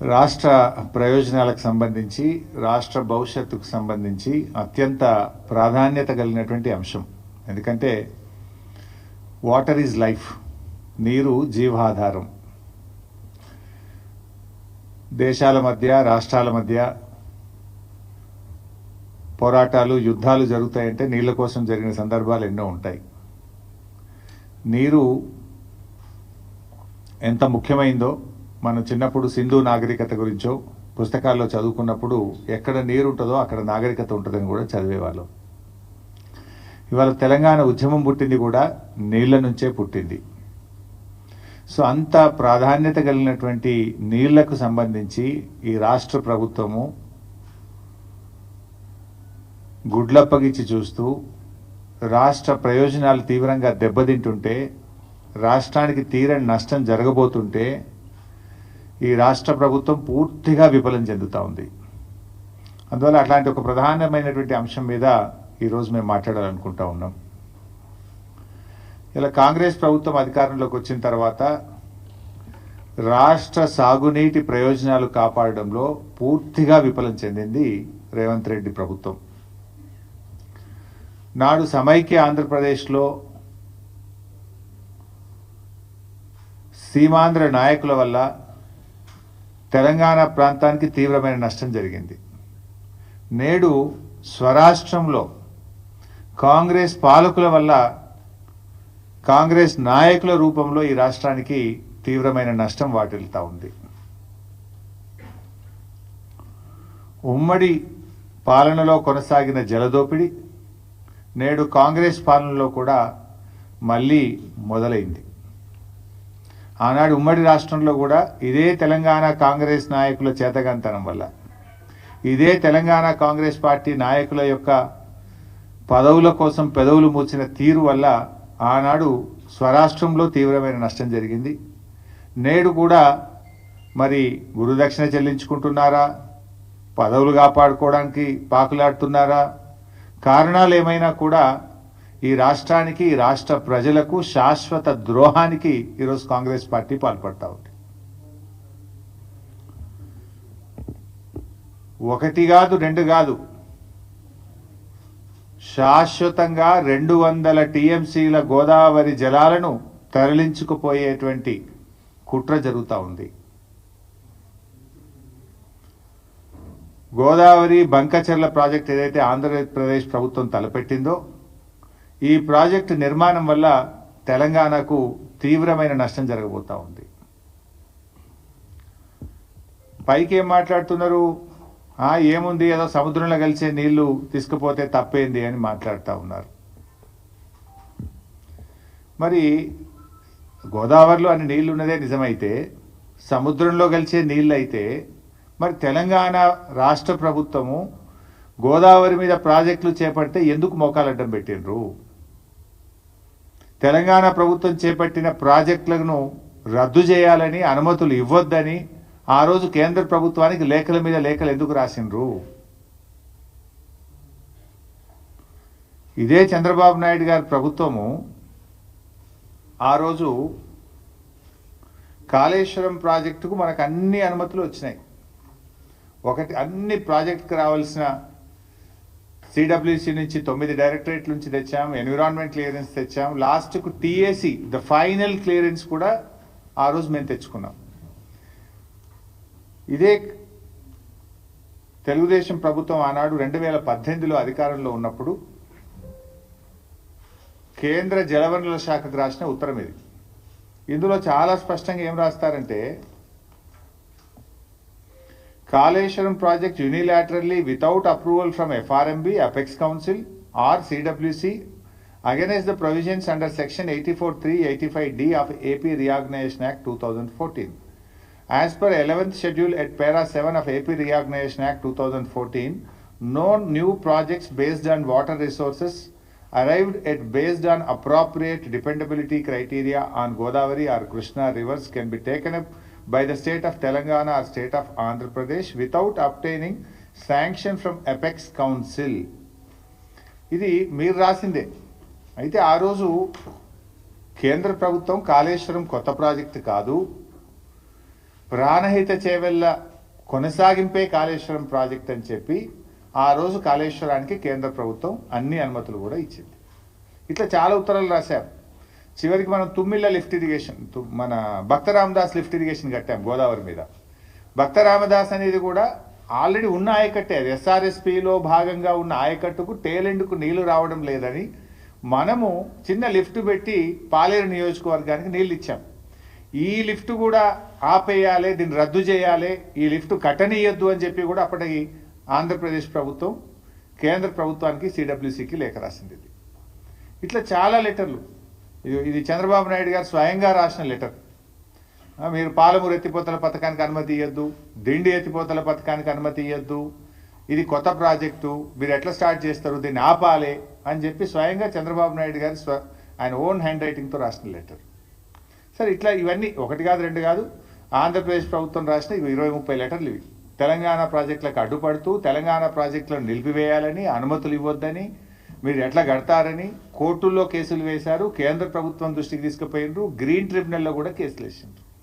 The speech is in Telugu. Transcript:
రాష్ట్ర ప్రయోజనాలకు సంబంధించి రాష్ట్ర భవిష్యత్తుకు సంబంధించి అత్యంత ప్రాధాన్యత కలిగినటువంటి అంశం. ఎందుకంటే వాటర్ ఈజ్ లైఫ్, నీరు జీవాధారం. దేశాల మధ్య, రాష్ట్రాల మధ్య పోరాటాలు, యుద్ధాలు జరుగుతాయంటే నీళ్ళ కోసం జరిగిన సందర్భాలు ఎన్నో ఉంటాయి. నీరు ఎంత ముఖ్యమైందో మనం చిన్నప్పుడు సింధు నాగరికత గురించో పుస్తకాల్లో చదువుకున్నప్పుడు ఎక్కడ నీరు ఉంటుందో అక్కడ నాగరికత ఉంటుందని కూడా చదివేవాళ్ళం. ఇవాళ తెలంగాణ ఉద్యమం పుట్టింది కూడా నీళ్ల నుంచే పుట్టింది. సో అంత ప్రాధాన్యత కలిగినటువంటి నీళ్లకు సంబంధించి ఈ రాష్ట్ర ప్రభుత్వము గుడ్లప్పగిచ్చి చూస్తూ రాష్ట్ర ప్రయోజనాలు తీవ్రంగా దెబ్బతింటుంటే, రాష్ట్రానికి తీరని నష్టం జరగబోతుంటే ఈ రాష్ట్ర ప్రభుత్వం పూర్తిగా విఫలం చెందుతూ ఉంది. అందువల్ల అట్లాంటి ఒక ప్రధానమైనటువంటి అంశం మీద ఈరోజు మేము మాట్లాడాలనుకుంటా ఉన్నాం. ఇలా కాంగ్రెస్ ప్రభుత్వం అధికారంలోకి వచ్చిన తర్వాత రాష్ట్ర సాగునీటి ప్రయోజనాలు కాపాడడంలో పూర్తిగా విఫలం చెందింది రేవంత్ రెడ్డి ప్రభుత్వం. నాడు సమైక్య ఆంధ్రప్రదేశ్లో సీమాంధ్ర నాయకుల వల్ల తెలంగాణ ప్రాంతానికి తీవ్రమైన నష్టం జరిగింది. నేడు స్వరాష్ట్రంలో కాంగ్రెస్ పాలకుల వల్ల, కాంగ్రెస్ నాయకుల రూపంలో ఈ రాష్ట్రానికి తీవ్రమైన నష్టం వాటిల్తా ఉంది. ఉమ్మడి పాలనలో కొనసాగిన జలదోపిడి నేడు కాంగ్రెస్ పాలనలో కూడా మళ్ళీ మొదలైంది. ఆనాడు ఉమ్మడి రాష్ట్రంలో కూడా ఇదే తెలంగాణ కాంగ్రెస్ నాయకుల చేతగంతనం వల్ల, ఇదే తెలంగాణ కాంగ్రెస్ పార్టీ నాయకుల యొక్క పదవుల కోసం పెదవులు మూసిన తీరు వల్ల ఆనాడు స్వరాష్ట్రంలో తీవ్రమైన నష్టం జరిగింది. నేడు కూడా మరి గురుదక్షిణ చెల్లించుకుంటున్నారా, పదవులు కాపాడుకోవడానికి పాకులాడుతున్నారా, కారణాలు ఏమైనా కూడా ఈ రాష్ట్రానికి, ఈ రాష్ట్ర ప్రజలకు శాశ్వత ద్రోహానికి ఈరోజు కాంగ్రెస్ పార్టీ పాల్పడతా ఉంది. ఒకటి కాదు, రెండు కాదు, శాశ్వతంగా 200 టీఎంసీల గోదావరి జలాలను తరలించుకుపోయేటువంటి కుట్ర జరుగుతూ ఉంది. గోదావరి బంకచెర్ల ప్రాజెక్ట్ ఏదైతే ఆంధ్రప్రదేశ్ ప్రభుత్వం తలపెట్టిందో, ఈ ప్రాజెక్టు నిర్మాణం వల్ల తెలంగాణకు తీవ్రమైన నష్టం జరగబోతా ఉంది. పైకి ఏం మాట్లాడుతున్నారు, ఏముంది ఏదో సముద్రంలో కలిసే నీళ్లు తీసుకుపోతే తప్పేంది అని మాట్లాడుతూ ఉన్నారు. మరి గోదావరిలో అన్ని నీళ్లు ఉన్నదే నిజమైతే, సముద్రంలో కలిసే నీళ్ళు అయితే మరి తెలంగాణ రాష్ట్ర ప్రభుత్వము గోదావరి మీద ప్రాజెక్టులు చేపడితే ఎందుకు మోకాలడ్డం పెట్టినరు? తెలంగాణ ప్రభుత్వం చేపట్టిన ప్రాజెక్టులను రద్దు చేయాలని, అనుమతులు ఇవ్వొద్దని ఆ రోజు కేంద్ర ప్రభుత్వానికి లేఖల మీద లేఖలు ఎందుకు రాసినరు? ఇదే చంద్రబాబు నాయుడు గారి ప్రభుత్వము ఆ రోజు కాళేశ్వరం ప్రాజెక్టుకు మనకు అన్ని అనుమతులు వచ్చినాయి. ఒకటి, అన్ని ప్రాజెక్టుకు రావాల్సిన సిడబ్ల్యూసి నుంచి 9 డైరెక్టరేట్ నుంచి తెచ్చాం, ఎన్విరాన్మెంట్ క్లియరెన్స్ తెచ్చాం, లాస్ట్కు టీఏసీ ద ఫైనల్ క్లియరెన్స్ కూడా ఆ రోజు మేము తెచ్చుకున్నాం. ఇదే తెలుగుదేశం ప్రభుత్వం ఆనాడు 2018లో అధికారంలో ఉన్నప్పుడు కేంద్ర జలవనరుల శాఖకు రాసిన ఉత్తరం ఇది. ఇందులో చాలా స్పష్టంగా ఏం రాస్తారంటే, Kaleshwaram project unilaterally without approval from FRMB, Apex Council or CWC against the provisions under section 84(3), 85D of AP Reorganization Act 2014. As per 11th schedule at para 7 of AP Reorganization Act 2014, no new projects based on water resources arrived at based on appropriate dependability criteria on Godavari or Krishna rivers can be taken up by the state of Telangana or state of Andhra Pradesh without obtaining sanction from Apex Council. ఇది మీరు రాసిందే. అయితే ఆ రోజు కేంద్ర ప్రభుత్వం కాళేశ్వరం కొత్త ప్రాజెక్టు కాదు, ప్రాణహిత చేవెళ్ళ కొనసాగింపే కాళేశ్వరం ప్రాజెక్ట్ అని చెప్పి ఆ రోజు కాళేశ్వరానికి కేంద్ర ప్రభుత్వం అన్ని అనుమతులు కూడా ఇచ్చింది. ఇట్లా చాలా ఉత్తరాలు రాశారు. చివరికి మనం తుమ్మిళ్ళ లిఫ్ట్ ఇరిగేషన్, మన భక్త రామదాస్ లిఫ్ట్ ఇరిగేషన్ కట్టాం గోదావరి మీద. భక్త రామదాస్ అనేది కూడా ఆల్రెడీ ఉన్న ఆయకట్టే, అది ఎస్ఆర్ఎస్పిలో భాగంగా ఉన్న ఆయకట్టుకు టేలెండ్కు నీళ్లు రావడం లేదని మనము చిన్న లిఫ్ట్ పెట్టి పాలేరు నియోజకవర్గానికి నీళ్ళు ఇచ్చాం. ఈ లిఫ్ట్ కూడా ఆపేయాలి, దీన్ని రద్దు చేయాలి, ఈ లిఫ్ట్ కట్టనీయద్దు అని చెప్పి కూడా అప్పటికి ఆంధ్రప్రదేశ్ ప్రభుత్వం కేంద్ర ప్రభుత్వానికి సిడబ్ల్యూసికి లేఖ రాసింది. ఇట్లా చాలా లెటర్లు. ఇది చంద్రబాబు నాయుడు గారు స్వయంగా రాసిన లెటర్. మీరు పాలమూరు ఎత్తిపోతల పథకానికి అనుమతి ఇవ్వద్దు, దిండి ఎత్తిపోతల పథకానికి అనుమతి ఇవ్వద్దు, ఇది కొత్త ప్రాజెక్టు, మీరు ఎట్లా స్టార్ట్ చేస్తారు, దీన్ని ఆపాలి అని చెప్పి స్వయంగా చంద్రబాబు నాయుడు గారు ఆయన ఓన్ హ్యాండ్ రైటింగ్తో రాసిన లెటర్. సరే, ఇట్లా ఇవన్నీ ఒకటి కాదు రెండు కాదు, ఆంధ్రప్రదేశ్ ప్రభుత్వం రాసిన 20-30 లెటర్లు ఇవి. తెలంగాణ ప్రాజెక్టులకు అడ్డుపడుతూ తెలంగాణ ప్రాజెక్టులను నిలిపివేయాలని, అనుమతులు ఇవ్వొద్దని, మీరు ఎట్లా కడతారని కోర్టుల్లో కేసులు వేశారు, కేంద్ర ప్రభుత్వం దృష్టికి తీసుకుపోయినారు, గ్రీన్ ట్రిబ్యునల్లో కూడా కేసులు వేసిండ్రు.